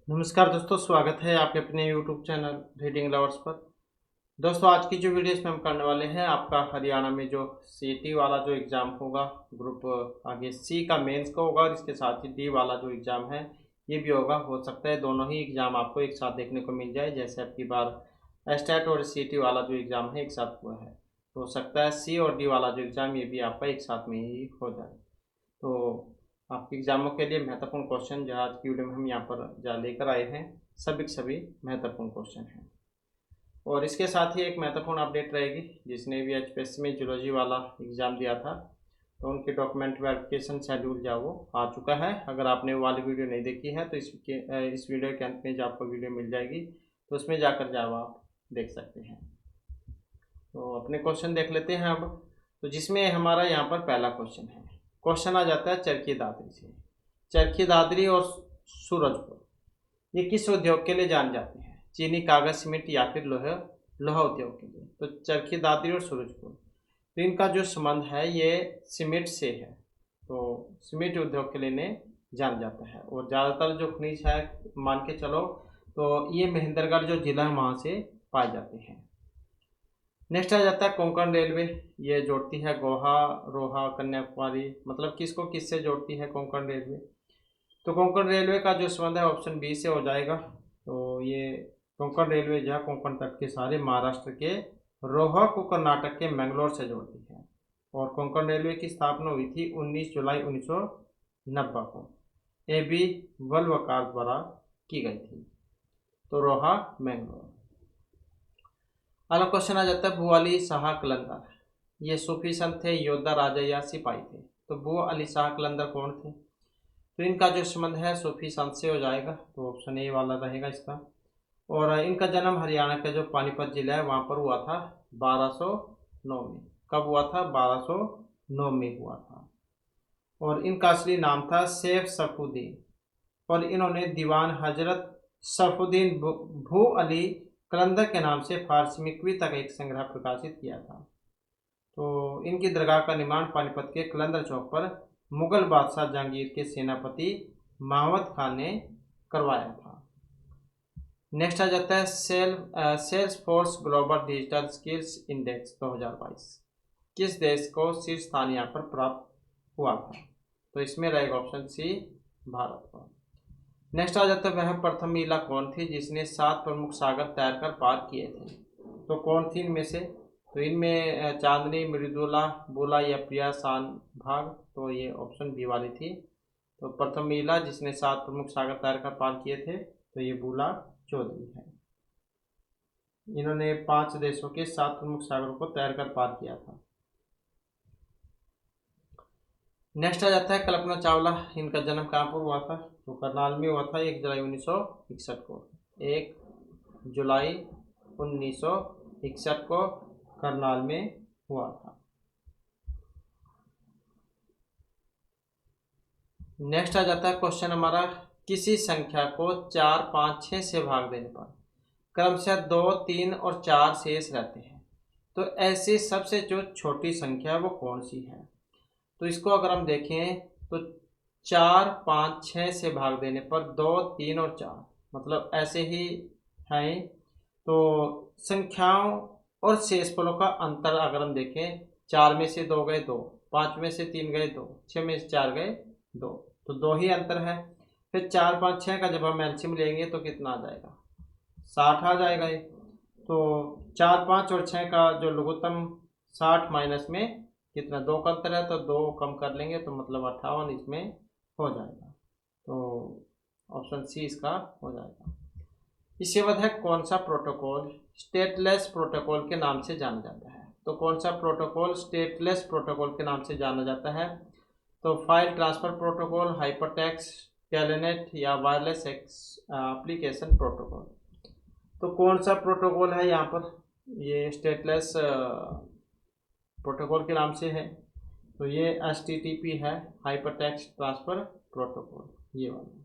नमस्कार दोस्तों, स्वागत है आपके अपने यूट्यूब चैनल रीडिंग लवर्स पर। दोस्तों, आज की जो वीडियो इसमें हम करने वाले हैं, आपका हरियाणा में जो सीटी वाला जो एग्ज़ाम होगा, ग्रुप आगे सी का मेंस का होगा और इसके साथ ही डी वाला जो एग्ज़ाम है ये भी होगा। हो सकता है दोनों ही एग्ज़ाम आपको एक साथ देखने को मिल जाए, जैसे अब की बार एस्टेट और सीटी वाला जो एग्ज़ाम है एक साथ हुआ है, तो हो सकता है सी और डी वाला जो एग्ज़ाम ये भी आपका एक साथ में ही हो जाए। तो आपके एग्जामों के लिए महत्वपूर्ण क्वेश्चन जो आज की वीडियो में हम यहाँ पर जा लेकर आए हैं, सभी के सभी महत्वपूर्ण क्वेश्चन हैं। और इसके साथ ही एक महत्वपूर्ण अपडेट रहेगी, जिसने भी एचपीएससी में जूलॉजी वाला एग्ज़ाम दिया था तो उनके डॉक्यूमेंट वेरिफिकेशन शेड्यूल जो वो आ चुका है। अगर आपने वो वाली वीडियो नहीं देखी है तो इस वीडियो के अंत में जो आपको वीडियो मिल जाएगी, तो उसमें जाकर जाओ आप देख सकते हैं। तो अपने क्वेश्चन देख लेते हैं अब। तो जिसमें हमारा यहाँ पर पहला क्वेश्चन है, क्वेश्चन आ जाता है चरखी दादरी से। चरखी दादरी और सूरजपुर ये किस उद्योग के लिए जाने जाते हैं? चीनी, कागज, सीमेंट या फिर लोहा उद्योग के लिए। तो चरखी दादरी और सूरजपुर, तो इनका जो संबंध है ये सीमेंट से है, तो सीमेंट उद्योग के लिए इन्हें जाना जाता है। और ज़्यादातर जो खनिज है, मान के चलो तो ये महेंद्रगढ़ जो जिला है वहाँ से पाए जाते हैं। नेक्स्ट आ जाता है कोंकण रेलवे। ये जोड़ती है गोहा, रोहा, कन्याकुमारी, मतलब किसको किससे जोड़ती है कोंकण रेलवे? तो कोंकण रेलवे का जो संबंध है ऑप्शन बी से हो जाएगा। तो ये कोंकण रेलवे जो है कोंकण तट के सारे महाराष्ट्र के रोहा को कर्नाटक के मैंगलोर से जोड़ती है। और कोंकण रेलवे की स्थापना हुई थी 19 जुलाई 1990 को ए बी वल्लभकार द्वारा की गई थी। तो रोहा मैंगलोर। अगला क्वेश्चन आ जाता है भू अली शाह कलंदर। ये सूफी संत थे, योद्धा, राजा या सिपाही थे? तो भू अली शाह कलंदर कौन थे? तो इनका जो संबंध है सूफी संत से हो जाएगा, तो ऑप्शन ए वाला रहेगा इसका। और इनका जन्म हरियाणा का जो पानीपत जिला है वहाँ पर हुआ था 1209 में। कब हुआ था? 1209 में हुआ था। और इनका असली नाम था शेख सफुद्दीन, और इन्होंने दीवान हजरत सफुद्दीन भू अली कलंदर के नाम से फारसी में कविता का एक संग्रह प्रकाशित किया था। तो इनकी दरगाह का निर्माण पानीपत के कलंदर चौक पर मुगल बादशाह जहांगीर के सेनापति महावत खान ने करवाया था। नेक्स्ट आ जाता है Salesforce global digital skills index 2022 किस देश को शीर्ष स्थान यहाँ पर प्राप्त हुआ था? तो इसमें रहेगा ऑप्शन सी, भारत को। नेक्स्ट आ जाता है वह प्रथम महिला कौन थी जिसने 7 प्रमुख सागर तैरकर पार किए थे? तो कौन थी इनमें से? तो इनमें चांदनी, मृदुला, बुला या प्रिया सान भाग। तो ये ऑप्शन बी वाली थी। तो प्रथम महिला जिसने 7 प्रमुख सागर तैरकर पार किए थे, तो ये बुला चौधरी है। इन्होंने 5 देशों के 7 प्रमुख सागरों को तैरकर पार किया था। नेक्स्ट आ जाता है कल्पना चावला। इनका जन्म कहाँ पर हुआ था? तो करनाल में हुआ था 1 जुलाई 1961 को। 1 जुलाई 1961 को करनाल में हुआ था। नेक्स्ट आ जाता है क्वेश्चन हमारा, किसी संख्या को 4, 5, 6 से भाग देने पर क्रमशः 2, 3 और 4 शेष रहते हैं, तो ऐसी सबसे जो छोटी संख्या है वो कौन सी है? तो इसको अगर हम देखें तो 4, 5, 6 से भाग देने पर 2, 3 और 4, मतलब ऐसे ही हैं। तो संख्याओं और शेषफलों का अंतर अगर हम देखें, 4 में से 2 गए 2, 5 में से 3 गए 2, 6 में से 4 गए 2, तो 2 ही अंतर है। फिर 4, 5, 6 का जब हम एलसीएम लेंगे तो कितना आ जाएगा? 60 आ जाएगा ये। तो 4, 5 और 6 का जो लघुत्तम 60 माइनस में कितना 2 का अंतर है, तो 2 कम कर लेंगे तो मतलब 58 इसमें हो जाएगा। तो ऑप्शन सी इसका हो जाएगा। इसके बाद है कौन सा प्रोटोकॉल स्टेटलेस प्रोटोकॉल के नाम से जाना जाता है? तो कौन सा प्रोटोकॉल स्टेटलेस प्रोटोकॉल के नाम से जाना जाता है? तो file transfer protocol, hypertext, telnet या वायरलेस एप्लीकेशन प्रोटोकॉल। तो कौन सा प्रोटोकॉल है यहाँ पर? ये स्टेटलेस प्रोटोकॉल के नाम से है, तो ये HTTP है, हाइपरटेक्स्ट ट्रांसफर प्रोटोकॉल, ये वाला।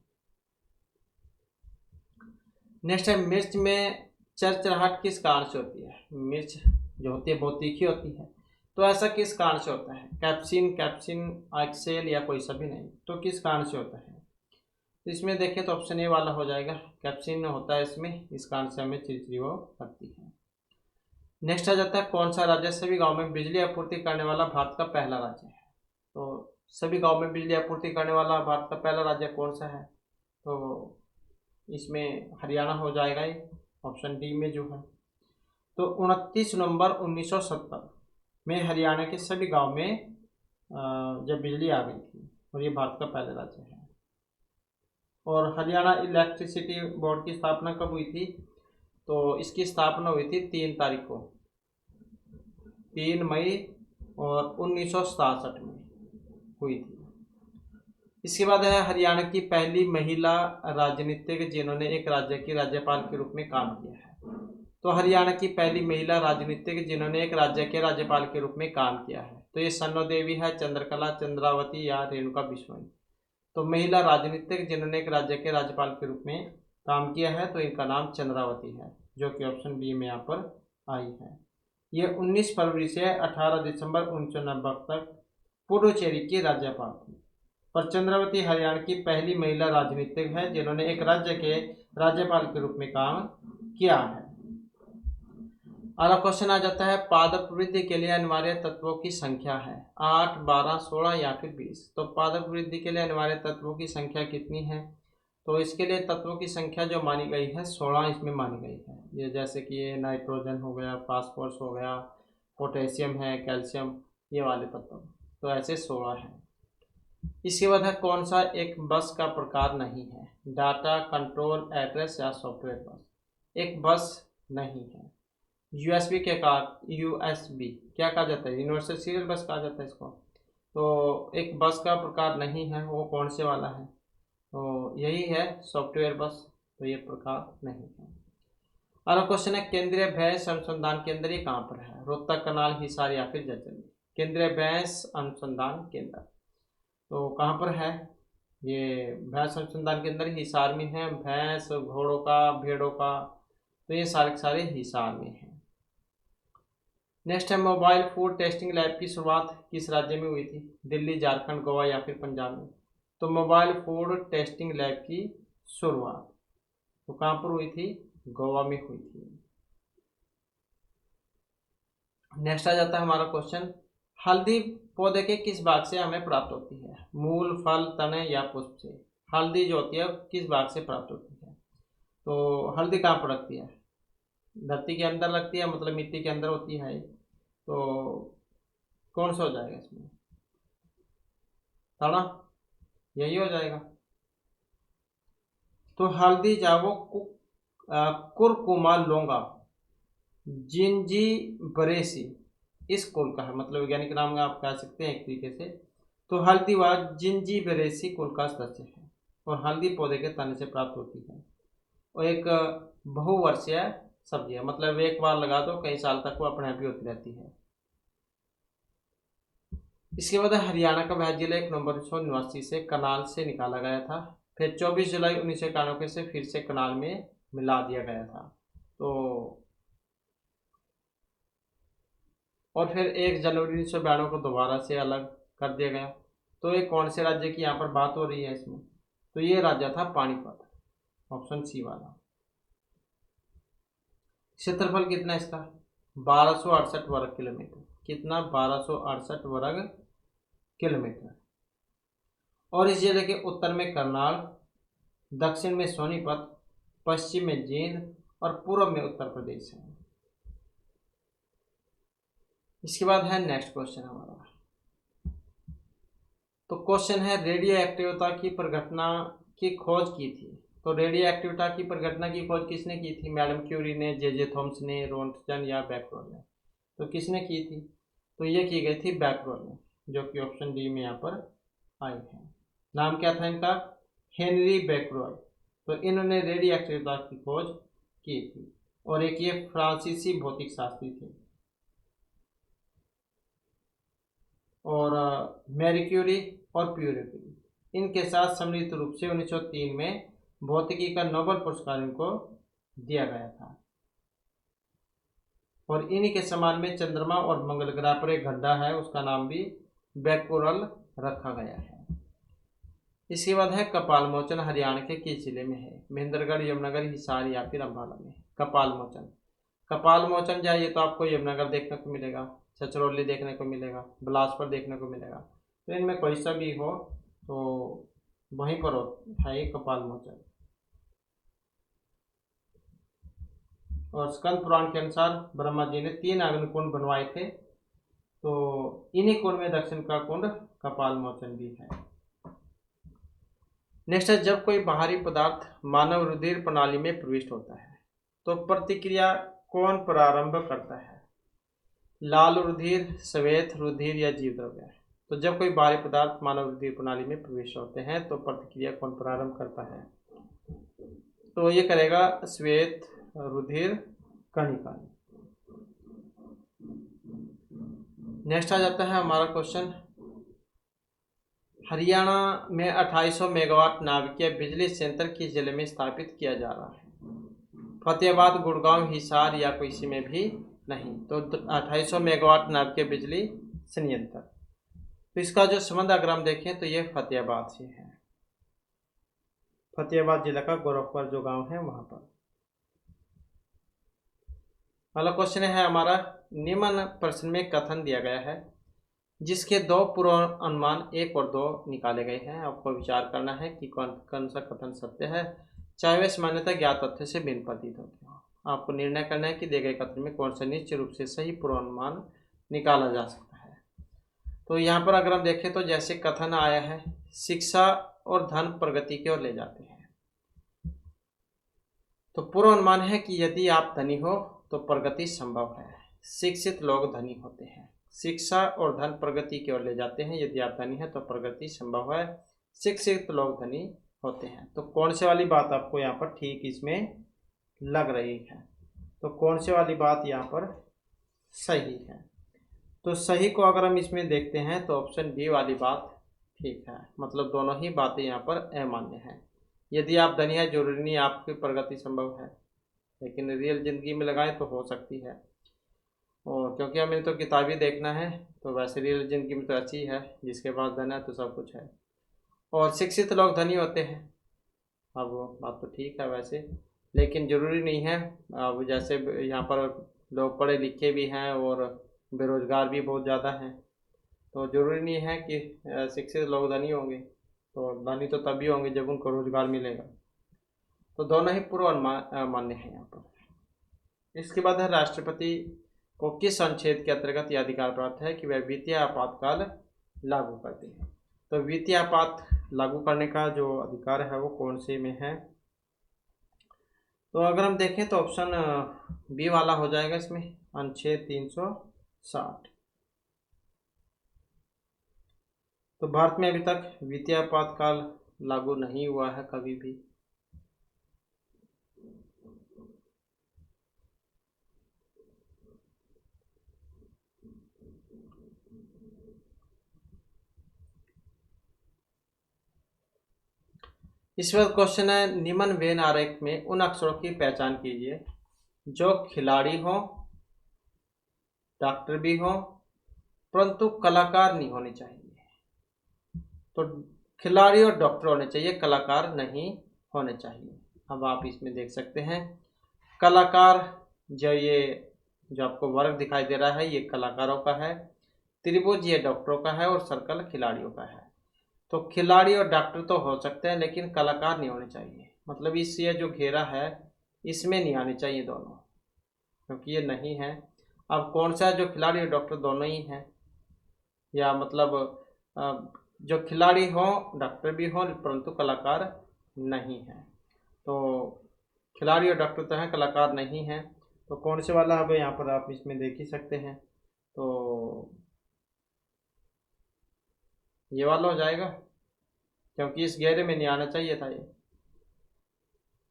नेक्स्ट है मिर्च में चरचराहट किस कारण से होती है? मिर्च जो होती है बहुत तीखी होती है, तो ऐसा किस कारण से होता है? कैप्सिन, आक्सेल या कोई सभी नहीं? तो किस कारण से होता है? तो इसमें देखें तो ऑप्शन ए वाला हो जाएगा, कैप्सिन होता है इसमें, इस कारण से हमें चिरचिरी वो लगती है। नेक्स्ट आ जाता है कौन सा राज्य सभी गाँव में बिजली आपूर्ति करने वाला भारत का पहला राज्य है। तो सभी गाँव में बिजली आपूर्ति करने वाला भारत का पहला राज्य कौन सा है, तो इसमें हरियाणा हो जाएगा ये, ऑप्शन डी में जो है। तो 29 नवंबर 1970 में हरियाणा के सभी गांव में जब बिजली आ गई थी, और ये भारत का पहला राज्य है। और हरियाणा इलेक्ट्रिसिटी बोर्ड की स्थापना कब हुई थी, तो इसकी स्थापना हुई थी 3 तारीख को, 3 मई और 1967 में हुई थी। इसके बाद है हरियाणा की पहली महिला राजनीतिक जिन्होंने एक राज्य की राज्यपाल के रूप में काम किया है। तो हरियाणा की पहली महिला राजनीतिक जिन्होंने एक राज्य के राज्यपाल के रूप में काम किया है, तो ये सन्नो देवी है, चंद्रकला, चंद्रावती या रेणुका बिश्नोई। तो महिला राजनीतिक जिन्होंने एक राज्य के राज्यपाल के रूप में काम किया है, तो इनका नाम चंद्रावती है, जो कि ऑप्शन बी में यहाँ पर आई है। ये 19 फरवरी से 18 दिसंबर 1990 तक पुडुचेरी की राज्यपाल थी। और चंद्रावती हरियाणा की पहली महिला राजनीतिक है जिन्होंने एक राज्य के राज्यपाल के रूप में काम किया है। अगला क्वेश्चन आ जाता है पादप वृद्धि के लिए अनिवार्य तत्वों की संख्या है 8, 12, 16 या फिर 20। तो पादप वृद्धि के लिए अनिवार्य तत्वों की संख्या कितनी है, तो इसके लिए तत्वों की संख्या जो मानी गई है 16 इसमें मानी गई है। ये जैसे कि ये नाइट्रोजन हो गया, फास्फोरस हो गया, पोटेशियम है, कैल्शियम, ये वाले तत्व, तो ऐसे 16 हैं। इसके बाद है कौन सा एक बस का प्रकार नहीं है, डाटा, कंट्रोल, एड्रेस या सॉफ्टवेयर बस। एक बस नहीं है। यूएसबी के का यूएसबी क्या कहा जाता है, यूनिवर्सल सीरियल बस कहा जाता है इसको। तो एक बस का प्रकार नहीं है, वो कौन से वाला है, तो यही है सॉफ्टवेयर बस, तो ये प्रकार नहीं है। अगला क्वेश्चन है केंद्रीय भैंस अनुसंधान केंद्र ये कहाँ पर है, रोहतक, करनाल, हिसार या फिर जैसलमेर। केंद्रीय भैंस अनुसंधान केंद्र तो कहाँ पर है, ये भैंस अनुसंधान केंद्र हिसार में है। भैंस, घोड़ों का, भेड़ों का, तो ये सारे के सारे हिसार में है। नेक्स्ट है मोबाइल फूड टेस्टिंग लैब की शुरुआत किस राज्य में हुई थी, दिल्ली, झारखंड, गोवा या फिर पंजाब में। तो मोबाइल फूड टेस्टिंग लैब की शुरुआत तो कहाँ पर हुई थी, गोवा में हुई थी। नेक्स्ट आ जाता है हमारा क्वेश्चन हल्दी पौधे के किस भाग से हमें प्राप्त होती है, मूल, फल, तने या पुष्प से। हल्दी जो होती है किस भाग से प्राप्त होती है, तो हल्दी कहाँ पर लगती है, धरती के अंदर लगती है, मतलब मिट्टी के अंदर होती है। तो कौन सा हो जाएगा इसमें, तना, यही हो जाएगा। तो हल्दी जावो कुरकुमा लोंगा जिंजीबरेसी इस कुल का है, मतलब वैज्ञानिक नाम आप कह सकते हैं एक तरीके से। तो हल्दी व जिंजीबरेसी कुल का सदस्य है और हल्दी पौधे के तने से प्राप्त होती है और एक बहुवर्षीय सब्जी है, मतलब एक बार लगा दो कई साल तक वो अपने आप ही होती रहती है। इसके बाद हरियाणा का वह जिला 1 नवंबर 1989 से कनाल से निकाला गया था, फिर 24 जुलाई 1991 से फिर से कनाल में मिला दिया गया था। तो और फिर 1 जनवरी 1992 को दोबारा से अलग कर दिया गया। तो ये कौन से राज्य की यहाँ पर बात हो रही है इसमें, तो ये राज्य था पानीपत, ऑप्शन सी वाला। क्षेत्रफल कितना इसका, 1268 वर्ग किलोमीटर। कितना, 1268 वर्ग किलोमीटर। और इस जिले के उत्तर में करनाल, दक्षिण में सोनीपत, पश्चिम में जींद और पूर्व में उत्तर प्रदेश है। इसके बाद है नेक्स्ट क्वेश्चन हमारा। तो क्वेश्चन है रेडियो एक्टिविटा की परिघटना की खोज की थी। तो रेडियो एक्टिविटा की परिघटना की खोज किसने की थी, मैडम क्यूरी ने, जे थॉम्स ने, रोंटगन या बैकरोल ने। तो किसने की थी, तो ये की गई थी बैकरोल ने, जो कि ऑप्शन डी में यहाँ पर आई है। नाम क्या था इनका, हेनरी बैकरोल। तो इन्होंने रेडियो एक्टिविटा की खोज की थी और एक ये फ्रांसीसी भौतिक शास्त्री थे। और मैरी क्यूरी और प्यूरी क्यूरी इनके साथ सम्मिलित रूप से 1903 में भौतिकी का नोबेल पुरस्कार इनको दिया गया था। और इन्हीं के सम्मान में चंद्रमा और मंगल ग्रह पर एक गड्ढा है, उसका नाम भी बैकरोल रखा गया है। इसके बाद है कपाल मोचन हरियाणा के किस जिले में है? महेंद्रगढ़, यमुनानगर, हिसार या फिर अम्बाला में। कपाल मोचन, कपाल मोचन जाइए तो आपको यमुनानगर देखने को मिलेगा, छछरौली देखने को मिलेगा, बिलासपुर देखने को मिलेगा। तो इनमें कोई सा भी हो तो वहीं पर है ये कपाल मोचन। और स्कंद पुराण के अनुसार ब्रह्मा जी ने 3 अग्निकुंड बनवाए थे, तो इन्हीं कुंड में दक्षिण का कुंड कपाल मोचन भी है। नेक्स्ट है, जब कोई बाहरी पदार्थ मानव रुधिर प्रणाली में प्रविष्ट होता है तो प्रतिक्रिया कौन प्रारंभ करता है? लाल रुधिर, श्वेत रुधिर या जीव द्रव्य? तो जब कोई बाहरी पदार्थ मानव रुधिर प्रणाली में प्रवेश होते हैं तो प्रतिक्रिया कौन प्रारंभ करता है? तो ये करेगा श्वेत रुधिर कणिका। नेक्स्ट आ जाता है हमारा क्वेश्चन, हरियाणा में 2800 मेगावाट नाभिकीय बिजली संयंत्र किस जिले में स्थापित किया जा रहा है? फतेहाबाद, गुड़गांव, हिसार या किसी में भी नहीं। तो 2800 मेगावाट नाभिकीय बिजली संयंत्र, तो इसका जो संबंध अगर हम देखें तो ये फतेहाबाद से है। फतेहाबाद जिला का गोरखपुर जो गांव है वहां पर। अगला क्वेश्चन है हमारा, निम्न प्रश्न में कथन दिया गया है जिसके 2 पूर्वानुमान 1 और 2 निकाले गए हैं। आपको विचार करना है कि कौन सा कथन सत्य है, चाहे वे सामान्यतः ज्ञात तथ्य से भिन्न प्रतीत होते हो। आपको निर्णय करना है कि दिए गए कथन में कौन सा निश्चित रूप से सही पूर्वानुमान निकाला जा सकता है। तो यहाँ पर अगर हम देखें तो जैसे कथन आया है, शिक्षा और धन प्रगति की ओर ले जाते हैं, तो पूर्वानुमान है कि यदि आप धनी हो तो प्रगति संभव है। शिक्षित लोग धनी होते हैं। शिक्षा और धन प्रगति की ओर ले जाते हैं, यदि आप धनी हैं तो प्रगति संभव है। शिक्षित लोग धनी होते हैं। तो कौन से वाली बात आपको यहाँ पर ठीक इसमें लग रही है? तो कौन से वाली बात यहाँ पर सही है? तो सही को अगर हम इसमें देखते हैं तो ऑप्शन बी वाली बात ठीक है, मतलब दोनों ही बातें यहाँ पर अमान्य हैं। यदि आप धनी है जरूरी नहीं आपकी प्रगति संभव है, लेकिन रियल जिंदगी में लगाएं तो हो सकती है। और क्योंकि हमें तो किताबी देखना है, तो वैसे रियल जिंदगी में तो अच्छी है, जिसके पास धन है तो सब कुछ है। और शिक्षित लोग धनी होते हैं, अब वो बात तो ठीक है वैसे, लेकिन ज़रूरी नहीं है। अब जैसे यहाँ पर लोग पढ़े लिखे भी हैं और बेरोजगार भी बहुत ज़्यादा हैं, तो ज़रूरी नहीं है कि शिक्षित लोग धनी होंगे। तो धनी तो तभी होंगे जब उनको रोजगार मिलेगा। तो दोनों ही पूर्व मान्य है यहाँ पर। इसके बाद है, राष्ट्रपति को किस अनुच्छेद के अंतर्गत यह अधिकार प्राप्त है कि वह वित्तीय आपातकाल लागू करते हैं? तो वित्तीय आपात लागू करने का जो अधिकार है वो कौन से में है? तो अगर हम देखें तो ऑप्शन बी वाला हो जाएगा इसमें, अनुच्छेद 360। तो भारत में अभी तक वित्तीय आपातकाल लागू नहीं हुआ है कभी भी। इस बार क्वेश्चन है, निम्न वेन आरेख में उन अक्षरों की पहचान कीजिए जो खिलाड़ी हो, डॉक्टर भी हो, परंतु कलाकार नहीं होने चाहिए। तो खिलाड़ी और डॉक्टर होने चाहिए, कलाकार नहीं होने चाहिए। अब आप इसमें देख सकते हैं कलाकार, जो आपको वर्ग दिखाई दे रहा है ये कलाकारों का है, त्रिभुज ये डॉक्टरों का है और सर्कल खिलाड़ियों का है। तो खिलाड़ी और डॉक्टर तो हो सकते हैं लेकिन कलाकार नहीं होने चाहिए, मतलब इस ये जो घेरा है इसमें नहीं आने चाहिए दोनों, क्योंकि ये नहीं है। अब कौन सा है जो खिलाड़ी और डॉक्टर दोनों ही हैं, या मतलब जो खिलाड़ी हो डॉक्टर भी हो परंतु कलाकार नहीं है। तो खिलाड़ी और डॉक्टर तो हैं, कलाकार नहीं हैं। तो कौन से वाला अब यहाँ पर आप इसमें देख ही सकते हैं, तो ये वाला हो जाएगा, क्योंकि इस घेरे में नहीं आना चाहिए था ये।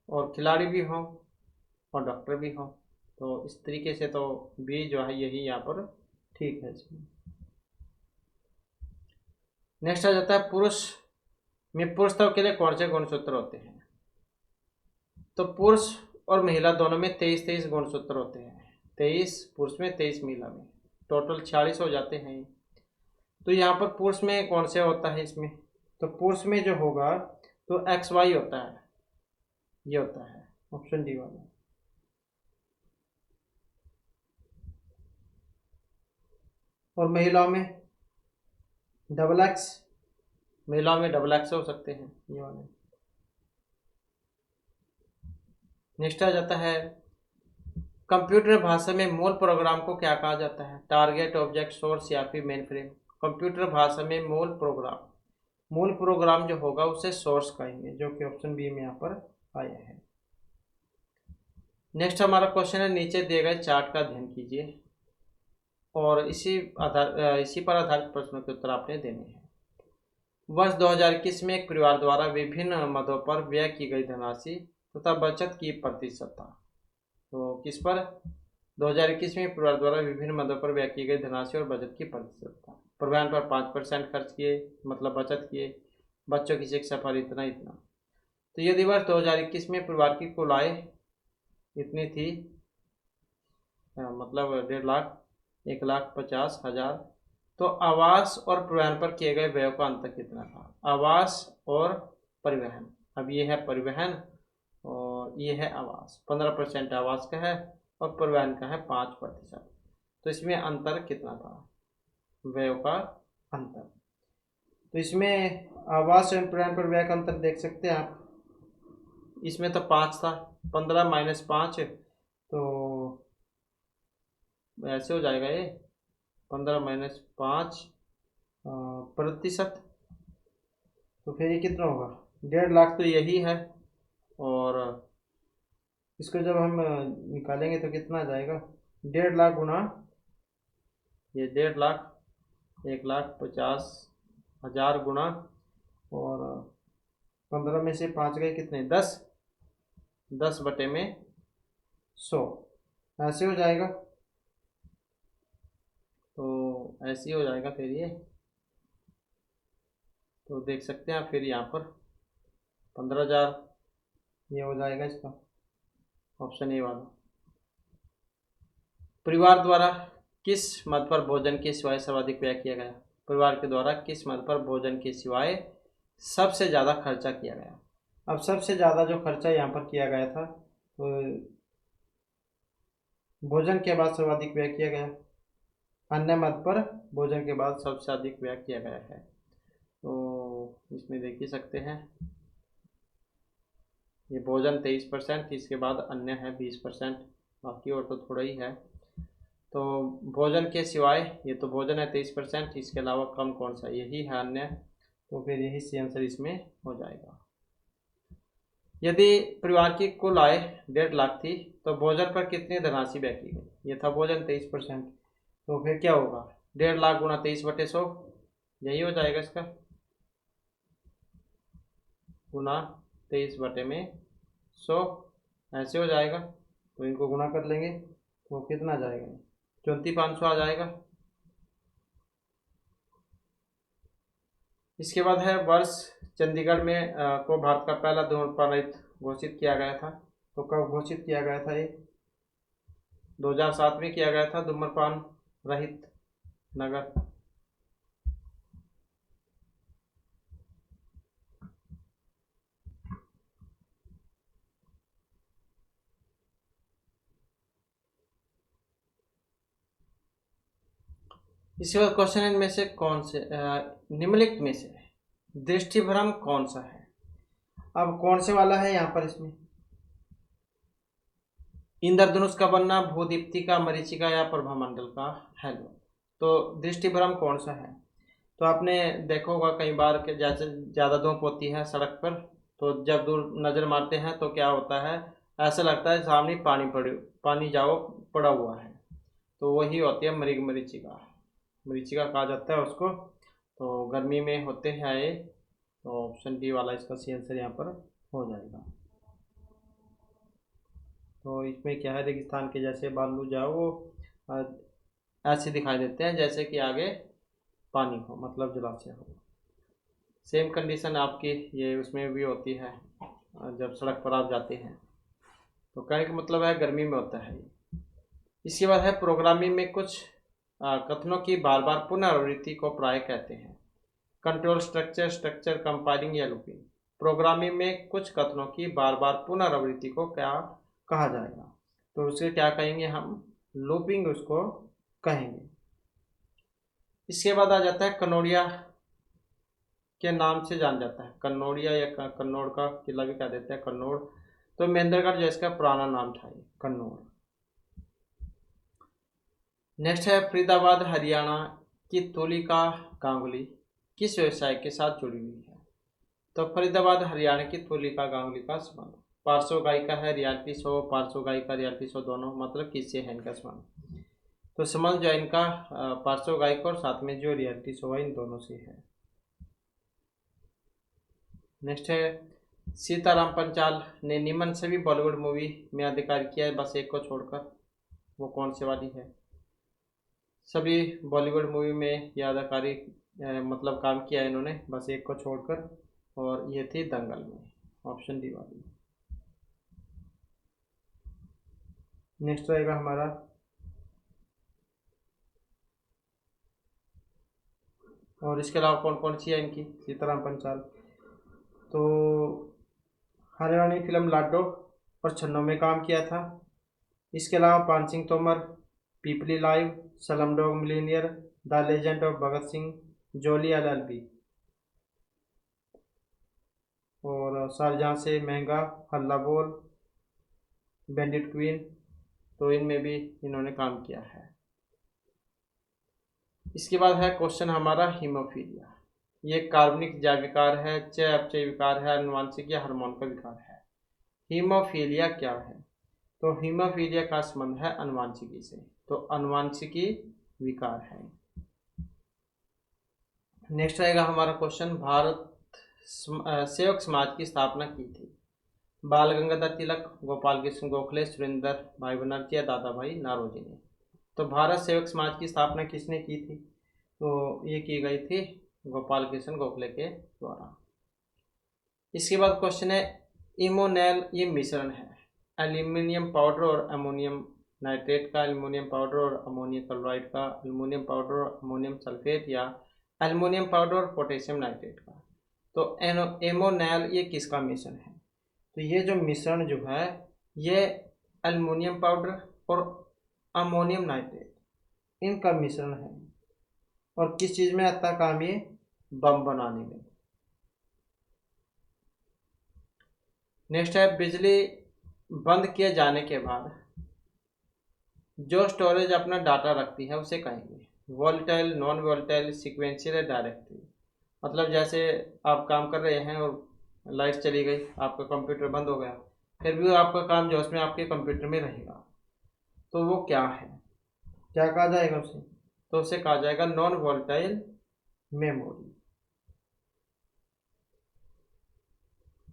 और खिलाड़ी भी हो और डॉक्टर भी हो, तो इस तरीके से तो बी जो है यही यहाँ पर ठीक है इसमें। नेक्स्ट आ जाता है, पुरुषत्व के लिए कौन से गुणसूत्र होते हैं? तो पुरुष और महिला दोनों में 23-23 गुणसूत्र होते हैं। 23 पुरुष में 23 महिला में, टोटल 46 हो जाते हैं। तो यहाँ पर पुरुष में कौन से होता है इसमें? तो पुरुष में जो होगा तो XY होता है, ये होता है ऑप्शन डी वाला। और महिलाओं में XX, महिलाओं में XX हो सकते हैं ये वाले। नेक्स्ट आ जाता है कंप्यूटर भाषा में मूल प्रोग्राम को क्या कहा जाता है? टारगेट, ऑब्जेक्ट, सोर्स या फिर मेन फ्रेम। कंप्यूटर भाषा में मूल प्रोग्राम जो होगा उसे सोर्स कहेंगे, जो कि ऑप्शन बी में यहाँ पर आया है। नेक्स्ट हमारा क्वेश्चन है, नीचे दिए गए चार्ट का अध्ययन कीजिए और इसी पर आधारित प्रश्नों के उत्तर आपने देने हैं। वर्ष 2021 में एक परिवार द्वारा विभिन्न मदों पर व्यय की गई धनराशि तथा बचत की प्रतिशत था। तो किस पर? 2021 में परिवार द्वारा विभिन्न मदों पर व्यय की गई धनराशि और बचत की प्रतिशत था। परिवहन पर 5% खर्च किए, मतलब बचत किए, बच्चों की शिक्षा पर इतना। तो यदि वर्ष 2021 में परिवार की कुल आय इतनी थी, मतलब 1.5 लाख, 1,50,000, तो आवास और परिवहन पर किए गए व्यय का अंतर कितना था? आवास और परिवहन, अब ये है परिवहन और ये है आवास। 15% आवास का है और परिवहन का है 5%। तो इसमें अंतर कितना था, व्यय का अंतर? तो इसमें आवास और परिवहन पर व्यय का अंतर देख सकते हैं आप। इसमें तो 5 था, 15 - 5, तो ऐसे हो जाएगा ये 15 - 5 प्रतिशत। तो फिर ये कितना होगा? 1.5 लाख तो यही है, और इसको जब हम निकालेंगे तो कितना आ जाएगा? 1.5 लाख गुना ये 1.5 लाख, 1,50,000 गुना, और 15 में से 5 गए कितने? 10, 10/100, ऐसे हो जाएगा। तो ऐसे ही हो जाएगा फिर ये, तो देख सकते हैं आप फिर यहाँ पर 15,000 ये हो जाएगा इसका ऑप्शन ए वाला। परिवार द्वारा किस मद पर भोजन के सिवाय सर्वाधिक व्यय किया गया? परिवार के द्वारा किस मद पर भोजन के सिवाय सबसे ज़्यादा खर्चा किया गया? अब सबसे ज़्यादा जो खर्चा यहाँ पर किया गया था, तो भोजन के बाद सर्वाधिक व्यय किया गया, अन्य मद पर भोजन के बाद सबसे अधिक व्यय किया गया है। तो इसमें देख ही सकते हैं, ये भोजन 23%, इसके बाद अन्य है 20%, बाकी और तो थोड़ा ही है। तो भोजन के सिवाय, ये तो भोजन है 23%, इसके अलावा कम कौन सा? यही है अन्य, तो फिर यही सी आंसर इसमें हो जाएगा। यदि परिवार की कुल आय 1.5 लाख थी तो भोजन पर कितनी धनराशि व्यय की गई? ये था भोजन 23%, तो फिर क्या होगा? 1.5 लाख गुना 23/100, यही हो जाएगा इसका, गुना 23/100, ऐसे हो जाएगा। तो इनको गुना कर लेंगे तो कितना जाएगा? 34,500 आ जाएगा। इसके बाद है वर्ष चंडीगढ़ में को भारत का पहला धूम्रपान रहित घोषित किया गया था। तो कब घोषित किया गया था? ये 2007 में किया गया था, धूम्रपान रहित नगर। इसके बाद क्वेश्चन इनमें से कौन से निम्नलिखित में से दृष्टिभ्रम कौन सा है? अब कौन से वाला है यहाँ पर? इसमें इंद्रधनुष का बनना, भूदीप्ति का, मरीचिका या प्रभामंडल का हेलो। तो दृष्टिभ्रम कौन सा है? तो आपने देखा होगा कई बार कि जैसे ज़्यादा धूप होती है सड़क पर, तो जब दूर नज़र मारते हैं तो क्या होता है, ऐसा लगता है सामने पानी जाओ पड़ा हुआ है, तो वही होती है मरीचिका। मरीचिका कहा जाता है उसको। तो गर्मी में होते हैं ये, तो ऑप्शन डी वाला इसका सही आंसर यहाँ पर हो जाएगा। तो इसमें क्या है, रेगिस्तान के जैसे बालू जाओ वो ऐसे दिखाई देते हैं जैसे कि आगे पानी हो, मतलब जलाशय हो। सेम कंडीशन आपकी ये उसमें भी होती है जब सड़क पर आप जाते हैं, तो कहने का मतलब है गर्मी में होता है ये। इसके बाद है प्रोग्रामिंग में कुछ कथनों की बार बार पुनरावृत्ति को प्राय कहते हैं। कंट्रोल स्ट्रक्चर, स्ट्रक्चर कंपाइलिंग या लूपिंग। प्रोग्रामिंग में कुछ कथनों की बार बार पुनरावृत्ति को क्या कहा जाएगा? तो उसे क्या कहेंगे हम? लूपिंग उसको कहेंगे। इसके बाद आ जाता है कनौड़िया के नाम से जान जाता है। कन्नौड़िया या कन्नौड़ का किला भी कह देते हैं, कन्नौड़। तो महेंद्रगढ़ जो इसका पुराना नाम था, ये कन्नौड़। नेक्स्ट है फरीदाबाद हरियाणा की तुलिका गांगुली किस व्यवसाय के साथ जुड़ी हुई है? तो फरीदाबाद हरियाणा की तुलिका गांगुली का संबंध पार्श्व गायिका है, रियलिटी शो, पार्श्व गायिका रियलिटी शो दोनों, मतलब किससे है इनका संबंध? तो संबंध जो है इनका पार्श्व गायिका और साथ में जो रियलिटी शो है इन दोनों से है। नेक्स्ट है सीताराम पंचाल ने निम्न सभी बॉलीवुड मूवी में अधिकार किया है बस एक को छोड़कर। वो कौन सी वाली है? सभी बॉलीवुड मूवी में यह अदाकारी मतलब काम किया है इन्होंने बस एक को छोड़कर, और ये थी दंगल में, ऑप्शन डी वाली। नेक्स्ट रहेगा हमारा और इसके अलावा कौन कौन सी है इनकी सीताराम पंचाल? तो हरियाणवी फिल्म लाडो और छन्नो में काम किया था। इसके अलावा Paan Singh Tomar, Peepli Live, Slumdog Millionaire, the Legend of Bhagat Singh, Jolly LLB और शाहजहां से महंगा, हल्ला बोल, बैंडिट क्वीन, तो इनमें भी इन्होंने काम किया है। इसके बाद है क्वेश्चन हमारा हीमोफीलिया। ये कार्बनिक जैव विकार है, चय अपचय विकार है, अनुवांशिक या हार्मोन का विकार है? हीमोफीलिया क्या है? तो हीमोफीलिया का संबंध है अनुवांशिकी से, तो अनुवांशिकी विकार है। नेक्स्ट रहेगा हमारा क्वेश्चन, भारत सेवक समाज की स्थापना की थी? बाल गंगाधर तिलक, गोपाल कृष्ण गोखले, सुरेंद्र भाई बनर्जी या दादा भाई नारोजी ने? तो भारत सेवक समाज की स्थापना किसने की थी? तो ये की गई थी गोपाल कृष्ण गोखले के द्वारा। इसके बाद क्वेश्चन है इमोनेल, ये मिश्रण है एल्यूमिनियम पाउडर और अमोनियम नाइट्रेट का, एल्यूमिनियम पाउडर और अमोनियम क्लोराइड का, एल्यूमिनियम पाउडर और अमोनियम सल्फेट या एल्यूमिनियम पाउडर और पोटेशियम नाइट्रेट का? तो एमोनेल ये किसका मिश्रण है? तो ये जो मिश्रण जो है ये एल्यूमिनियम पाउडर और अमोनियम नाइट्रेट इनका मिश्रण है। और किस चीज़ में आता है काम? ये बम बनाने में। नेक्स्ट है बिजली बंद किए जाने के बाद जो स्टोरेज अपना डाटा रखती है उसे कहेंगे वोलेटाइल, नॉन वोलेटाइल, सीक्वेंशियल या डायरेक्टरी। मतलब जैसे आप काम कर रहे हैं और लाइट चली गई, आपका कंप्यूटर बंद हो गया, फिर भी आपका काम जो उसमें आपके कंप्यूटर में रहेगा, तो वो क्या है? क्या कहा जाएगा उसे? तो उसे कहा जाएगा नॉन वोलेटाइल मेमोरी।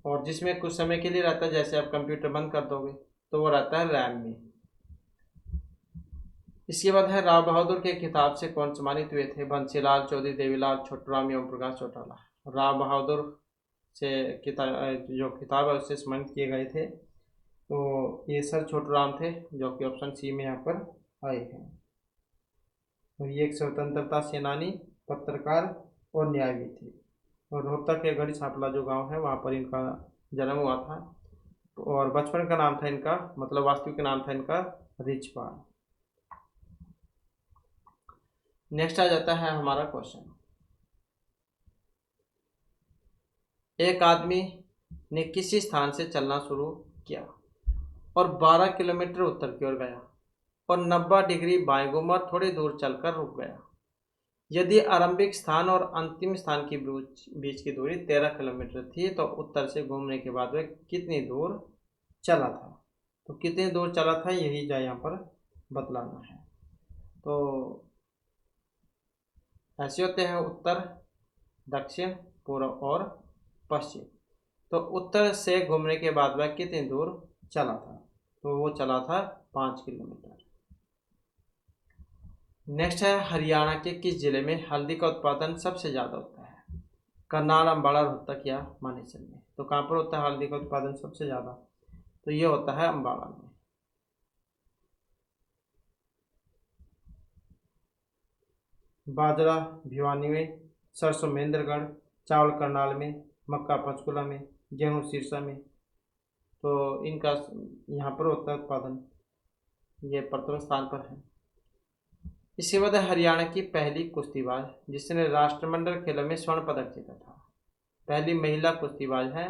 और जिसमें कुछ समय के लिए रहता है, जैसे आप कंप्यूटर बंद कर दोगे तो वो रहता है रैम में। इसके बाद है राव बहादुर के खिताब से कौन सम्मानित हुए थे? बंसीलाल, चौधरी देवीलाल, छोटूराम, ओम प्रकाश चौटाला। राव बहादुर से जो खिताब है उससे सम्मानित किए गए थे, तो ये सर छोटूराम थे, जो कि ऑप्शन सी में यहाँ पर आए हैं। और ये एक स्वतंत्रता सेनानी, पत्रकार और न्यायविद थे। और रोहतक के गढ़ी सांपला जो गांव है वहाँ पर इनका जन्म हुआ था। और बचपन का नाम था इनका, मतलब वास्तविक नाम था इनका रिचपाल। नेक्स्ट आ जाता है हमारा क्वेश्चन, एक आदमी ने किसी स्थान से चलना शुरू किया और 12 किलोमीटर उत्तर की ओर गया और 90 डिग्री बाएं घूमा और थोड़ी दूर चलकर रुक गया। यदि आरंभिक स्थान और अंतिम स्थान की बीच की दूरी 13 किलोमीटर थी तो उत्तर से घूमने के बाद वह कितनी दूर चला था? तो कितनी दूर चला था यही जा यहाँ पर बतलाना है। तो ऐसे होते हैं उत्तर, दक्षिण, पूर्व और पश्चिम। तो उत्तर से घूमने के बाद वह कितनी दूर चला था? तो वो चला था 5 किलोमीटर। नेक्स्ट है हरियाणा के किस जिले में हल्दी का उत्पादन सबसे ज़्यादा होता है? करनाल, अम्बाला, रोहतक या मानेसर में? तो कहाँ पर होता है हल्दी का उत्पादन सबसे ज़्यादा? तो ये होता है अम्बाला में। बाजरा भिवानी में, सरसों महेंद्रगढ़, चावल करनाल में, मक्का पंचकुला में, गेहूँ सिरसा में। तो इनका यहाँ पर होता है उत्पादन, ये प्रथम स्थान पर है। इसके बाद हरियाणा की पहली कुश्तीबाज जिसने राष्ट्रमंडल खेलों में स्वर्ण पदक जीता था। पहली महिला कुश्तीबाज है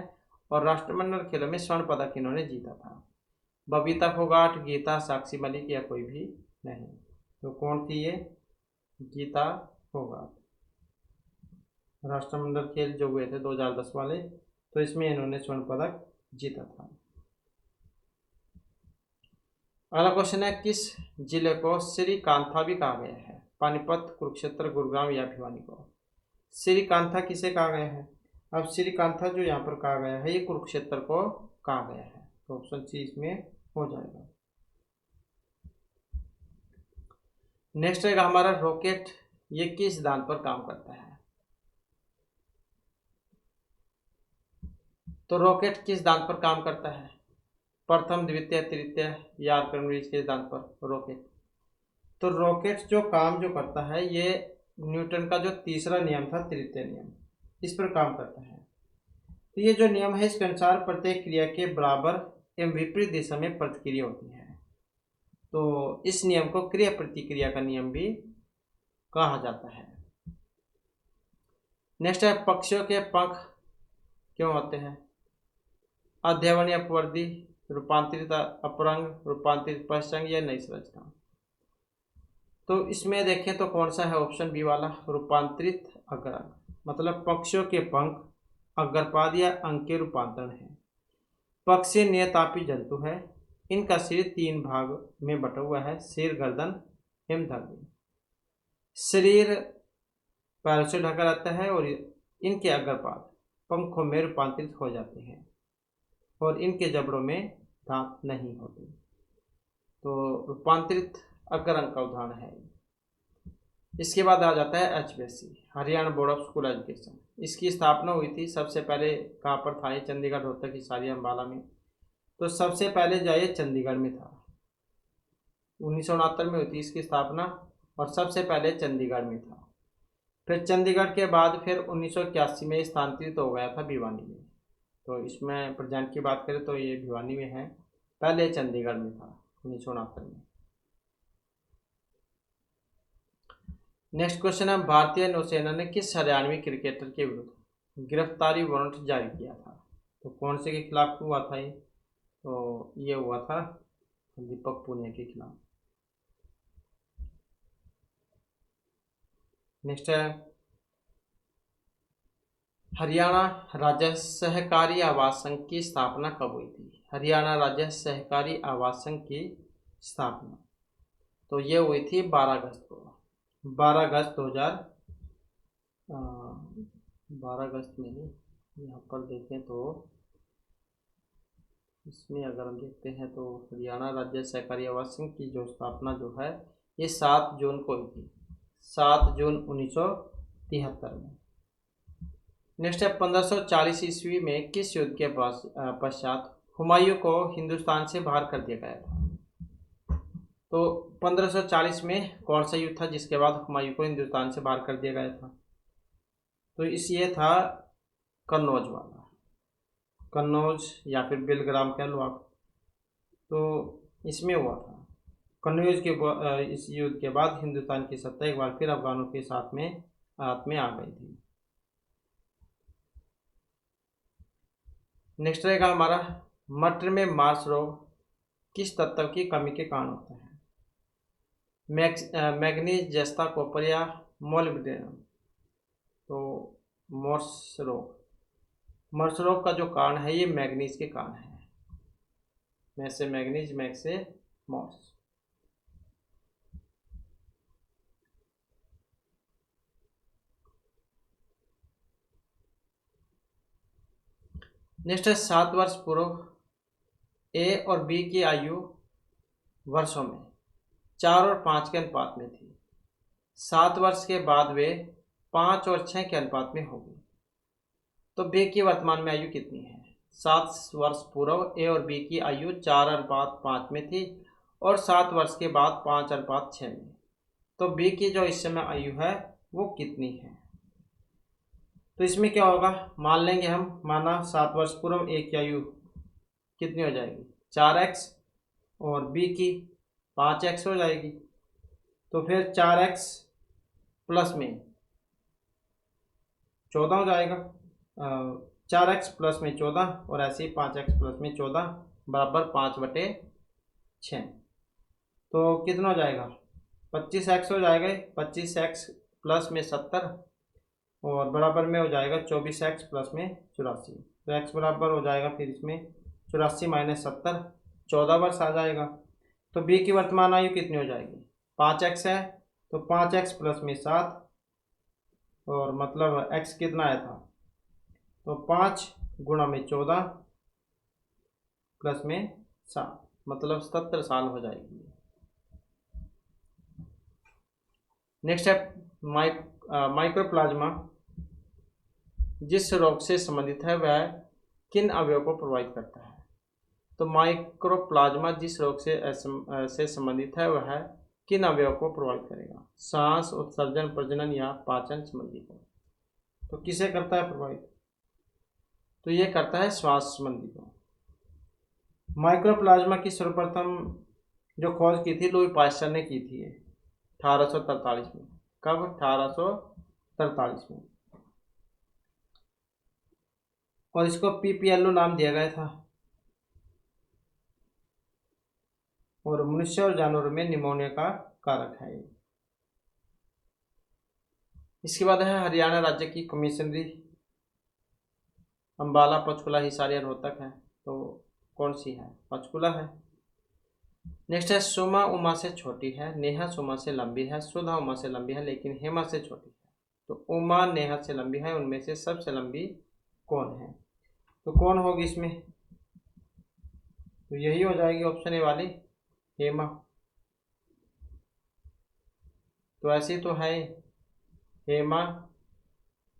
और राष्ट्रमंडल खेलों में स्वर्ण पदक इन्होंने जीता था। बबीता फोगाट, गीता, साक्षी मलिक या कोई भी नहीं। तो कौन थी ये? गीता फोगाट। राष्ट्रमंडल खेल जो हुए थे 2010 वाले, तो इसमें इन्होंने स्वर्ण पदक जीता था। अगला क्वेश्चन है, किस जिले को श्रीकांथा भी कहा गया है? पानीपत, कुरुक्षेत्र, गुरुग्राम या भिवानी को? श्रीकांथा किसे कहा गया है? अब श्रीकांथा जो यहाँ पर कहा गया है ये कुरुक्षेत्र को कहा गया है, तो ऑप्शन सी इसमें हो जाएगा। नेक्स्ट रहेगा हमारा रॉकेट, ये किस सिद्धांत पर काम करता है? तो रॉकेट किस सिद्धांत पर काम करता है? प्रथम, द्वितीय, तृतीय या आर्किमिडीज के सिद्धांत पर रॉकेट। तो रॉकेट जो काम जो करता है ये न्यूटन का जो तीसरा नियम था, तृतीय नियम, इस पर काम करता है। तो ये जो नियम है इसके अनुसार प्रत्येक क्रिया के बराबर एवं विपरीत दिशा में प्रतिक्रिया होती है। तो इस नियम को क्रिया प्रतिक्रिया का नियम भी कहा जाता है। नेक्स्ट है, पक्षियों के पंख क्यों होते हैं? अध्यवनी, अपवर्दी, रूपांतरित अपरंग, रूपांतरित पश्चंग या नई संरचना। तो इसमें देखें तो कौन सा है? ऑप्शन बी वाला, रूपांतरित अग्रंग। मतलब पक्षियों के पंख अग्रपाद या अंग के रूपांतरण है। पक्षी नियतापी जंतु है, इनका शरीर 3 भाग में बटा हुआ है, सिर, गर्दन एवं धड़। शरीर पैरों से ढका रहता है और इनके अग्रपाद पंखों में रूपांतरित हो जाते हैं और इनके जबड़ों में दांत नहीं होते। तो रूपांतरित अग्रंग का उदाहरण है। इसके बाद आ जाता है HBSC, Haryana board of school education. इसकी स्थापना हुई थी सबसे पहले कहाँ पर था? ये चंडीगढ़, रोहतक, हिसार, अम्बाला में। तो सबसे पहले जो ये चंडीगढ़ में था, 1969 में हुई थी इसकी स्थापना और सबसे पहले चंडीगढ़ में था। फिर चंडीगढ़ के बाद फिर 1981 में स्थानांतरित हो गया था भिवानी में। तो इसमें प्रेजेंट की बात करें तो ये भिवानी में है, पहले चंडीगढ़ में था 1969 में। नेक्स्ट क्वेश्चन है, भारतीय नौसेना ने किस हरियाणवी क्रिकेटर के विरुद्ध गिरफ्तारी वारंट जारी किया था? तो कौन से के खिलाफ हुआ था ये? तो ये हुआ था दीपक पुनिया के खिलाफ। नेक्स्ट है, हरियाणा राज्य सहकारी आवास संघ की स्थापना कब हुई थी? हरियाणा राज्य सहकारी आवास संघ की स्थापना तो ये हुई थी 12 अगस्त को, 12 अगस्त 12 अगस्त में। यहाँ पर देखें तो इसमें अगर हम देखते हैं तो हरियाणा राज्य सहकारी आवास संघ की जो स्थापना जो है ये 7 जून को हुई थी, 7 जून 1973 में। नेक्स्ट है, 1540 ईस्वी में किस युद्ध के पश्चात हुमायूं को हिंदुस्तान से बाहर कर दिया गया था? तो 1540 में कौन सा युद्ध था जिसके बाद हुमायूं को हिंदुस्तान से बाहर कर दिया गया था? तो ये था कन्नौज वाला, कन्नौज या फिर बेलग्राम कह लो आप। तो इसमें हुआ था कन्नौज के इस युद्ध के बाद हिंदुस्तान की सत्ता एक बार फिर अफगानों के साथ में आ गई थी। नेक्स्ट रहेगा हमारा, मटर में मार्स रोग किस तत्व की कमी के कारण होता है? मैग्नीज, जस्ता, कॉपर या मोलिब्डेनम। तो मॉर्स रोग का जो कारण है ये मैग्नीज के कारण है, में से मैग्नीज, मैग से मॉर्स। नेक्स्ट है, 7 वर्ष पूर्व ए और बी की आयु वर्षों में 4 और 5 के अनुपात में थी। 7 वर्ष के बाद वे 5 और 6 के अनुपात में होगी। तो बी की वर्तमान में आयु कितनी है? 7 वर्ष पूर्व ए और बी की आयु 4:5 में थी और 7 वर्ष के बाद 5:6 में। तो बी की जो इस समय आयु है वो कितनी है? तो इसमें क्या होगा, मान लेंगे हम, माना 7 वर्ष पूर्व ए की आयु कितनी हो जाएगी 4x और बी की 5x हो जाएगी। तो फिर 4x प्लस में 14 हो जाएगा, 4x प्लस में 14 और ऐसे ही 5x प्लस में 14 बराबर 5/6। तो कितना हो जाएगा 25x हो जाएगा, 25x प्लस में 70 और बराबर में हो जाएगा 24x प्लस में 84। तो x बराबर हो जाएगा फिर इसमें 84 माइनस 70, 14 वर्ष आ जाएगा। तो b की वर्तमान आयु कितनी हो जाएगी 5x है, तो 5x प्लस में 7 और मतलब x कितना आया था, तो 5 गुणा में 14 प्लस में 7 मतलब 70 साल हो जाएगी। नेक्स्ट है माइक्रोप्लाज्मा जिस रोग से संबंधित है वह किन अवयवों को प्रभावित करता है। तो माइक्रोप्लाज्मा जिस रोग से संबंधित है वह किन अवयवों को प्रभावित करेगा, सांस, उत्सर्जन, प्रजनन या पाचन संबंधी को। तो किसे करता है प्रभावित, तो ये करता है श्वास संबंधी को। माइक्रोप्लाज्मा की सर्वप्रथम जो खोज की थी लुई पास्चर ने की थी 1843 में। कब, 1843 में। और इसको पीपीएलओ नाम दिया गया था। और मनुष्य और जानवरों में निमोनिया का कारक है। इसके बाद है हरियाणा राज्य की कमिश्नरी अंबाला, पंचकुला, हिसार या रोहतक है। तो कौन सी है, पंचकुला है। नेक्स्ट है सुमा उमा से छोटी है, नेहा सुमा से लंबी है, सुधा उमा से लंबी है लेकिन हेमा से छोटी है। तो उमा नेहा से लंबी है, उनमें से सबसे लंबी कौन है, तो कौन होगी इसमें, तो यही हो जाएगी ऑप्शन ए वाली हेमा। तो ऐसी तो है हेमा,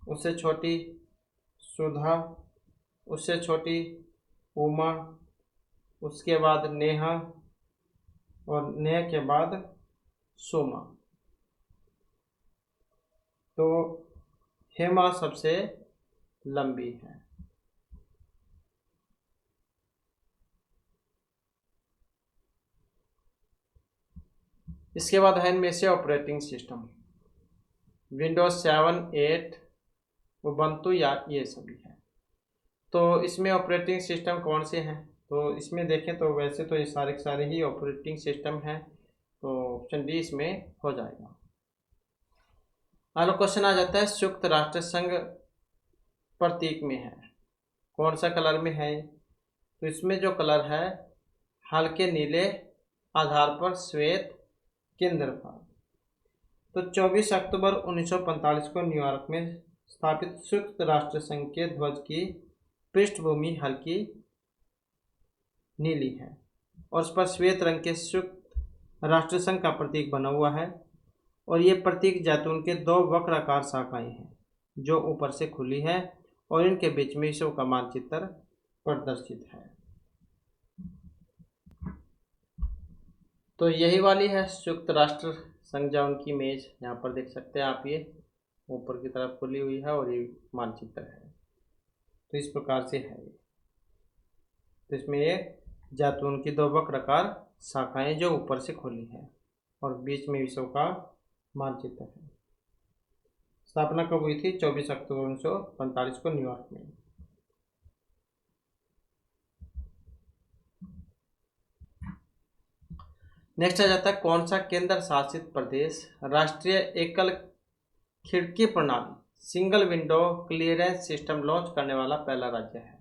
उससे छोटी सुधा, उससे छोटी उमा, उसके बाद नेहा और नेहा के बाद सोमा। तो हेमा सबसे लंबी है। इसके बाद है इनमें से ऑपरेटिंग सिस्टम, विंडोज 7, 8, उबंटू या ये सभी है। तो इसमें ऑपरेटिंग सिस्टम कौन से हैं, तो इसमें देखें तो वैसे तो ये सारे के सारे ही ऑपरेटिंग सिस्टम हैं। तो ऑप्शन डी इसमें हो जाएगा। अगला क्वेश्चन आ जाता है संयुक्त राष्ट्र संघ प्रतीक में है, कौन सा कलर में है, तो इसमें जो कलर है हल्के नीले आधार पर श्वेत केंद्र पर। तो 24 अक्टूबर 1945 को न्यूयॉर्क में स्थापित संयुक्त राष्ट्र संघ के ध्वज की पृष्ठभूमि हल्की नीली है और उस पर श्वेत रंग के संयुक्त राष्ट्र संघ का प्रतीक बना हुआ है। और ये प्रतीक जैतून के 2 वक्राकार शाखाएं हैं जो ऊपर से खुली है और इनके बीच में विश्व का मानचित्र प्रदर्शित है। तो यही वाली है संयुक्त राष्ट्र संघ, उनकी इमेज यहाँ पर देख सकते हैं आप, ये ऊपर की तरफ खुली हुई है और ये मानचित्र है। तो इस प्रकार से है ये। तो इसमें ये जैतून की 2 वक्राकार शाखाएं जो ऊपर से खुली है और बीच में विश्व का मानचित्र है। स्थापना कब हुई थी, 24 अक्टूबर 1945 को न्यूयॉर्क में। नेक्स्ट आ जाता है कौन सा केंद्र शासित प्रदेश राष्ट्रीय एकल खिड़की प्रणाली single window clearance system launch करने वाला पहला राज्य है।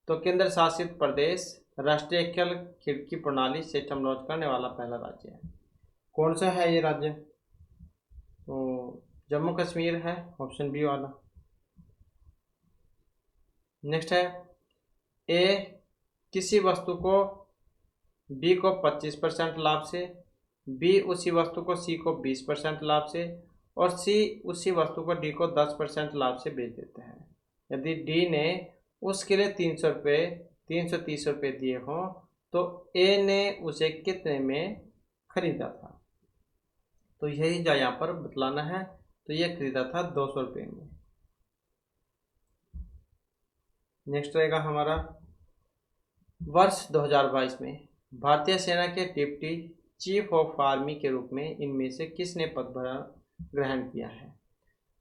तो केंद्र शासित प्रदेश राष्ट्रीय एकल खिड़की प्रणाली सिस्टम लॉन्च करने वाला पहला राज्य है। कौन सा है ये राज्य, तो जम्मू कश्मीर है, ऑप्शन बी वाला। नेक्स्ट है ए किसी वस्तु को बी को 25% लाभ से, बी उसी वस्तु को सी को 20% लाभ से और सी उसी वस्तु को डी को 10% लाभ से बेच देते हैं। यदि डी ने उसके लिए 330 रुपये दिए हों तो ए ने उसे कितने में खरीदा था, तो यही जो यहाँ पर बतलाना है। तो ये खरीदा था 200 रुपये में। नेक्स्ट रहेगा हमारा वर्ष 2022 में भारतीय सेना के डिप्टी चीफ ऑफ आर्मी के रूप में इनमें से किसने पदभार ग्रहण किया है?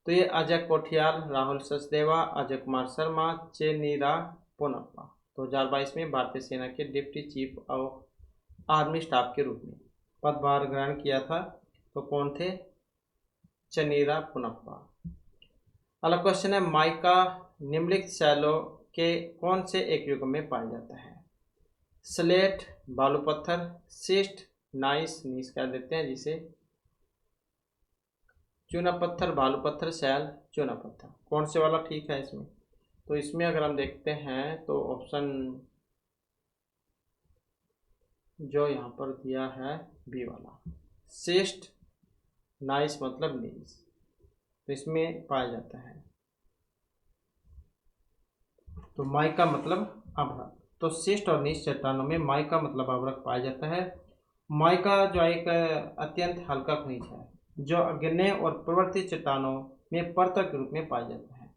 तो ये अजय कोठियाल, राहुल सचदेवा, अजय कुमार शर्मा, चेन्नीरा पोनप्पा। 2022 में भारतीय सेना के deputy chief of army staff के रूप में पदभार ग्रहण किया था, तो कौन थे? चेन्नीरा पोनप्पा। अगला क्वेश्चन है, माइका निम्नलिखित शैलों के कौन से एक युग में पाया जाता है? स्लेट बालू पत्थर, सिस्ट नीस कह देते हैं जिसे, चूना पत्थर बालू पत्थर, शैल चूना पत्थर। कौन से वाला ठीक है इसमें? तो इसमें अगर हम देखते हैं तो ऑप्शन जो यहाँ पर दिया है बी वाला, सिस्ट नाइस मतलब नीस, तो इसमें पाया जाता है। तो माइका मतलब अभ्रक, तो सिस्ट और नीस चट्टानों में माइका मतलब अभ्रक पाया जाता है। माइका जो एक अत्यंत हल्का खनिज है जो अग्नेय और प्रवर्ती चट्टानों में परत के रूप में पाया जाता है,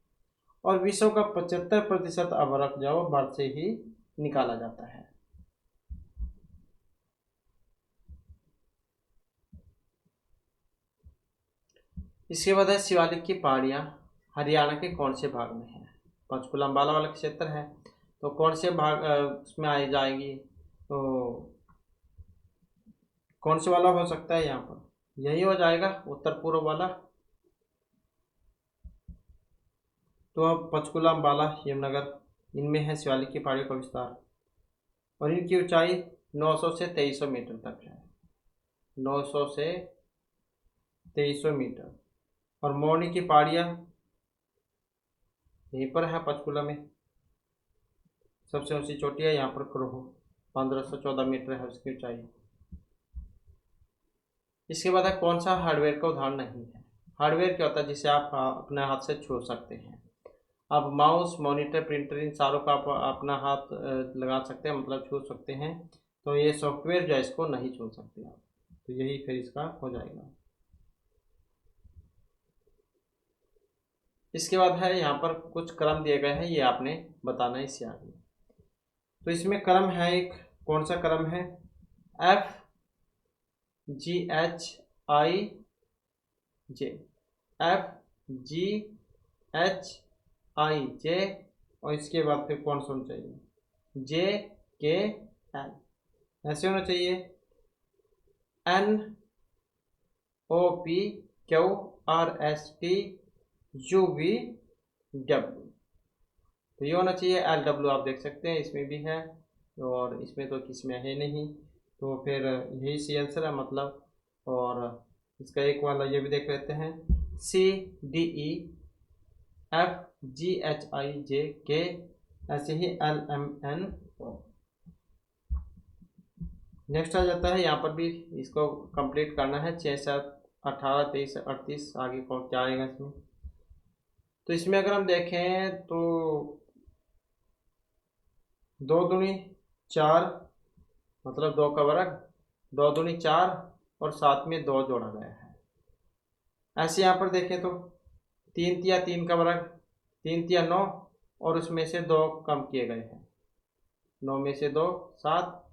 और विश्व का 75% अभ्रक जो भारत से ही निकाला जाता है। इसके बाद है शिवालिक की पहाड़ियाँ हरियाणा के कौन से भाग में है? पंचकुला अंबाला वाला क्षेत्र है, तो कौन से भाग उसमें आई जाएगी? तो कौन से वाला हो सकता है यहाँ पर? यही हो जाएगा उत्तर पूर्व वाला। तो अब पंचकुला अंबाला यमुनानगर इनमें है शिवालिक की पहाड़ियों का विस्तार, और इनकी ऊंचाई 900 से 2300 मीटर तक है। 900 से 2300 मीटर। और मौनी की पहाड़ियाँ यहीं पर है पंचकुला में, सबसे ऊंची चोटी है यहाँ पर करोहो, 1514 मीटर है उसकी ऊंचाई। इसके बाद है कौन सा हार्डवेयर का उदाहरण नहीं है? हार्डवेयर क्या होता है? जिसे आप अपने हाथ से छू सकते हैं। अब माउस, मॉनिटर, प्रिंटर इन सारों का आप अपना हाथ लगा सकते हैं, मतलब छू सकते हैं। तो ये सॉफ्टवेयर जो है इसको नहीं छू सकते आप, तो यही फिर इसका हो जाएगा। इसके बाद है यहाँ पर कुछ क्रम दिए गए हैं, ये आपने बताना है इससे आगे। तो इसमें क्रम है एक, कौन सा क्रम है? FGHIJ, FGHIJ, और इसके बाद फिर कौन सा होना चाहिए? JKL, ऐसे होना चाहिए। NOPQRSTUVW, तो ये होना चाहिए। LW आप देख सकते हैं इसमें भी है, और इसमें तो किस में है नहीं, तो फिर यही सी आंसर है मतलब। और इसका एक वाला ये भी देख लेते हैं, CDEFGHIJK, ऐसे ही LMNO। नेक्स्ट आ जाता है, यहाँ पर भी इसको कंप्लीट करना है। 6, 7, 18, 23, 38, आगे कौन क्या आएगा इसमें? तो इसमें अगर हम देखें तो 2 दूनी 4 मतलब 2 का वर्ग, 2 दूनी 4, और साथ में 2 जोड़ा गया है। ऐसे यहाँ पर देखें तो 3 तिया 3 का वर्ग, 3 तिया 9, और उसमें से 2 कम किए गए हैं, 9 में से 2 7।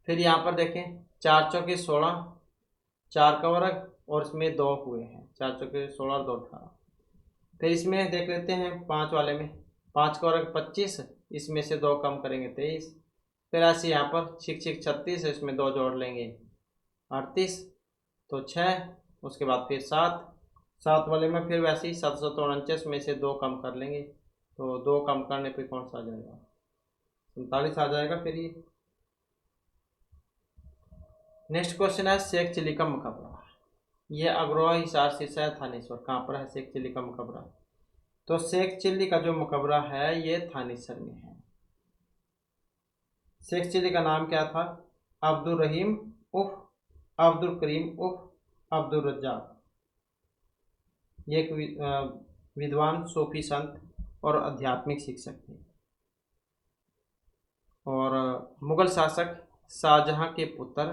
फिर यहाँ पर देखें 4 चौके 16, 4 का वर्ग, और इसमें 2 हुए हैं, 4 चौके 16 और 2 18। फिर इसमें देख लेते हैं 5 वाले में, 5 का वर्ग 25, इसमें से 2 कम करेंगे 23। फिर ऐसे यहाँ पर 6 6 36, इसमें 2 जोड़ लेंगे 38, तो 6। उसके बाद फिर 7 वाले में फिर वैसे ही 749 में से 2 कम कर लेंगे, तो 2 कम करने पे कौन सा आ जाएगा? 47 आ जाएगा फिर ये। नेक्स्ट क्वेश्चन है शेख चिल्ली का मकबरा। ये अग्रवा, हिसार, सिरसा, थानेश्वर, कहाँ पर है शेख चिल्ली का मकबरा? तो शेख चिल्ली का जो मकबरा है ये थानेश्वर में है। शेख चिल्ली का नाम क्या था? अब्दुल रहीम उर्फ अब्दुल करीम उर्फ अब्दुल रज्जाक। ये एक विद्वान, सूफी संत और आध्यात्मिक शिक्षक थे, और मुगल शासक शाहजहां के पुत्र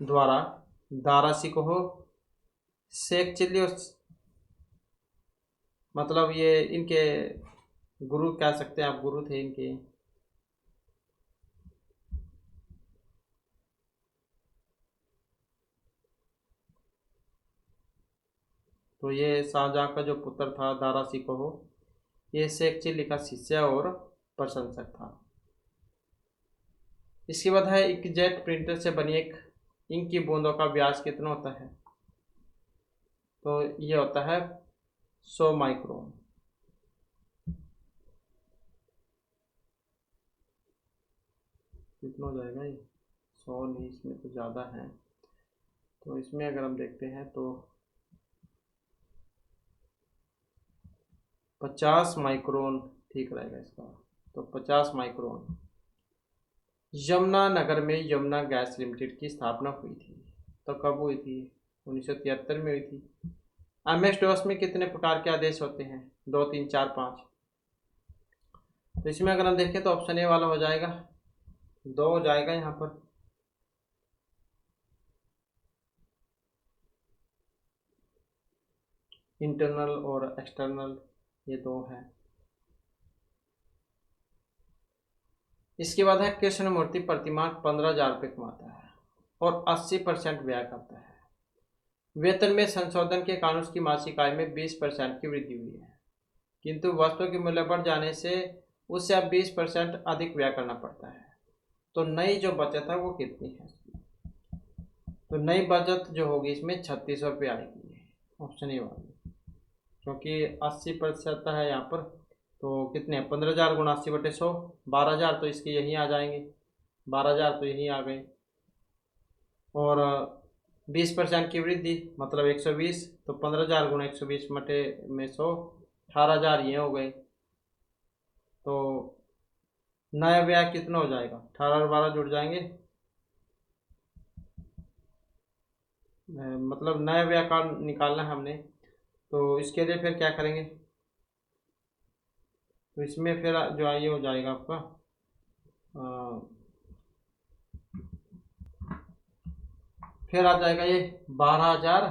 द्वारा दारा सिकोह, शेख चिल्ली और मतलब ये इनके गुरु कह सकते हैं आप, गुरु थे इनके। तो ये शाहजहां का जो पुत्र था दारा शिकोह, ये शेख चिल्ली का शिष्य और प्रशंसक था। इसके बाद है इंकजेट प्रिंटर से बनी एक इंक की बूंदों का व्यास कितना होता है? तो ये होता है 100 माइक्रोन। कितना हो जाएगा ये? 100 नहीं, इसमें तो ज़्यादा है। तो इसमें अगर हम देखते हैं तो 50 माइक्रोन ठीक रहेगा इसका। तो 50 माइक्रोन। यमुनानगर में यमुना गैस लिमिटेड की स्थापना हुई थी, तो कब हुई थी? 1973 में हुई थी। एमएस डॉस में कितने प्रकार के आदेश होते हैं? 2, 3, 4, 5। तो इसमें अगर हम देखें तो ऑप्शन ए वाला हो जाएगा, 2 हो जाएगा यहाँ पर। इंटरनल और एक्सटर्नल, ये 2 है। इसके बाद है कृष्णमूर्ति प्रतिमाह 15,000 रुपये कमाता है और 80% व्यय करता है। वेतन में संशोधन के कारण उसकी मासिक आय में 20% की वृद्धि हुई है, किंतु वस्तुओं के मूल्य बढ़ जाने से उससे अब 20% अधिक व्यय करना पड़ता है। तो नई जो बचत है वो कितनी है? तो नई बचत जो होगी इसमें 3600 रुपये आएगी, ऑप्शन ए वाली। क्योंकि 80% है यहाँ पर, तो कितने? 15,000 गुणा 80/100, 12,000। तो इसके यहीं आ जाएंगे, 12,000 तो यहीं आ गए। और 20% की वृद्धि मतलब 120, तो 15,000 गुणा 120 मटे में 100, 18,000 ये हो गए। तो नया व्यय कितना हो जाएगा? 18 और 12 जुड़ जाएंगे, मतलब नया व्यय का निकालना है हमने। तो इसके लिए फिर क्या करेंगे? तो इसमें फिर जो ये हो जाएगा आपका फिर आ जाएगा ये 12,000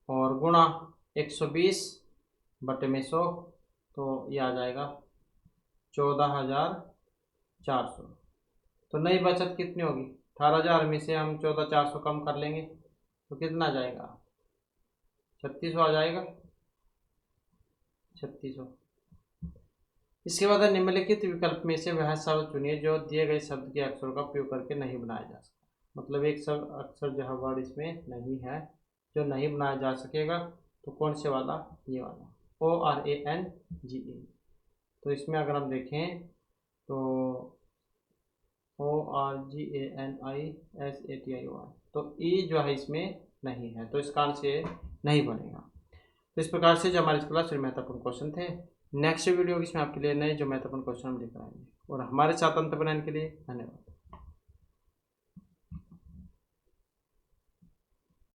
और गुणा 120/100, तो ये आ जाएगा 14,400। तो नई बचत कितनी होगी? 18,000 में से हम 14,400 कम कर लेंगे, तो कितना आ जाएगा? 3600 आ जाएगा, 3600। इसके बाद निम्नलिखित विकल्प में से वह शब्द चुनिए जो दिए गए शब्द के अक्षरों का उपयोग करके नहीं बनाया जा सकता। मतलब एक शब्द अक्षर जो है वर्ड इसमें नहीं है जो नहीं बनाया जा सकेगा, तो कौन से वाला? ये वाला, ORANGE। तो इसमें अगर हम देखें तो ORGANISATION, तो ई जो है इसमें नहीं है, तो इसका आंसर नहीं बनेगा। तो इस प्रकार से जो हमारे क्लास में महत्वपूर्ण क्वेश्चन थे, नेक्स्ट वीडियो इसमें आपके लिए नए जो महत्वपूर्ण क्वेश्चन हम लेकर आएंगे। और हमारे साथ अंत बनाने के लिए धन्यवाद।